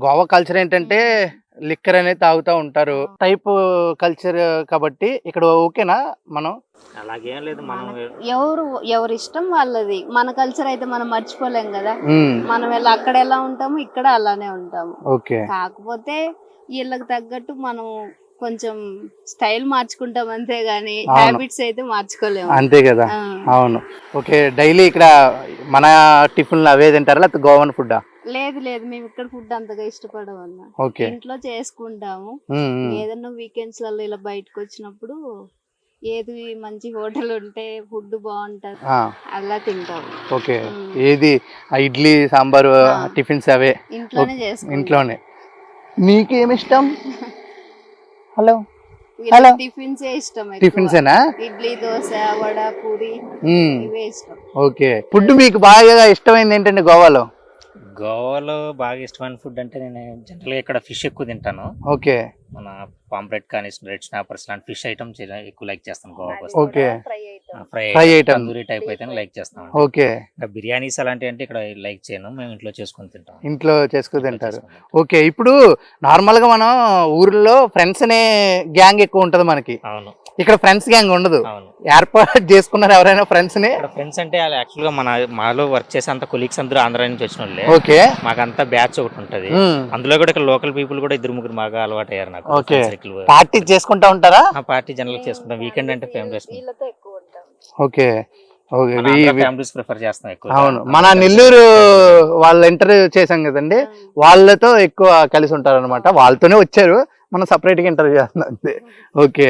Goa culture ఏంటంటే liquor అనేది తాగుతూ ఉంటారు, టైప్ కల్చర్ కాబట్టి ఇక్కడ ఓకేనా మనం? అలాగేం లేదు, మనం ఎవరి ఇష్టం వాళ్ళది. మన కల్చర్ అయితే మనం మర్చిపోలేం కదా. మనం అక్కడ ఎలా ఉంటాము, ఇక్కడ అలానే ఉంటాము. ఓకే, కాకపోతే వీళ్ళకి తగ్గట్టు మనం కొంచెం స్టైల్ మార్చుకుంటాం అంతే గానీ హ్యాబిట్స్ అయితే మార్చుకోలేము. అంతే కదా. అవును. ఓకే, డైలీ ఇక్కడ మన టిఫిన్లు అవే తింటారా లేకపోతే గోవన్ ఫుడ్? లేదు లేదు, మేము ఇక్కడ ఫుడ్ అంతగా ఇష్టపడమన్నా. ఓకే, ఇంట్లో చేసుకుంటాము. ఏదన్నా వీకెండ్స్ లలో ఇలా బయటకు వచ్చినప్పుడు ఏది మంచి హోటల్ ఉంటే ఫుడ్ బాగుంటది అలా తింటాం. ఓకే, ఏది ఇడ్లీ సాంబారు టిఫిన్స్ అవే ఇంట్లోనే చేసుకుంటాం. ఇంట్లోనే. నీకేమి ఇష్టం? హలో, టిఫిన్స్ ఇష్టం. టిఫిన్సేనా? ఇడ్లీ, దోశ, వడ, పూరి ఇవే ఇష్టం. ఓకే, ఫుడ్ మీకు బాగా ఇష్టమైంది ఏంటండి గోవాలో? గోవాలో బాగా ఇష్టమైన ఫుడ్ అంటే నేను జనరల్గా ఇక్కడ ఫిష్ ఎక్కువ తింటాను. ఓకే, మన పాంప్లెట్ కానీ రెడ్ స్నాపర్స్ లాంటి ఫిష్ ఐటమ్స్ ఎక్కువ లైక్ చేస్తాను గోవా కోసం. Okay, fry item, tandoori type అయితే లైక్ చేస్తాను. ఓకే, ఇంకా బిర్యానీస్ అలాంటివి అంటే ఇక్కడ లైక్ చేయను, మేము ఇంట్లో చేసుకొని తింటాం. ఇంట్లో చేసుకుని తింటారు. ఓకే, ఇప్పుడు నార్మల్ గా మనం ఊర్లో ఫ్రెండ్స్ అనే గ్యాంగ్ ఎక్కువ ఉంటది మనకి. అవును, ఇక్కడ ఫ్రెండ్స్ గ్యాంగ్ ఉండదు. అవును, ఏర్పాటు చేసుకున్నారు ఎవరైనా ఫ్రెండ్స్ ని? ఫ్రెండ్స్ అంటే యాక్చువల్ గా మాలో వర్క్ చేసే అంత కొలీగ్స్ అందరూ ఆంధ్ర నుంచి వచ్చిన వాళ్ళే. ఓకే, మాకంతా బ్యాచ్ ఒకటి ఉంటది, అందులో కూడా ఇక్కడ లోకల్ పీపుల్ కూడా 2-3 బాగా అలవాటు అయ్యారు నాకు. ఓకే, పార్టీ చేసుకుంటా ఉంటారా? పార్టీ జనరల్ చేసుకుంటాం, వీకెండ్ అంటే ఫ్యామిలీస్. ఓకే, ఫ్యామిలీస్ ప్రిఫర్ చేస్తాం ఎక్కువ. అవును, మన నెల్లూరు వాళ్ళ ఇంటర్వ్యూ చేసాం కదండి, వాళ్ళతో ఎక్కువ కలిసి ఉంటారు అనమాట. వాళ్ళతోనే వచ్చారు, మనం సపరేట్ గా ఇంటర్వ్యూ చేస్తున్నాం అంతే. ఓకే,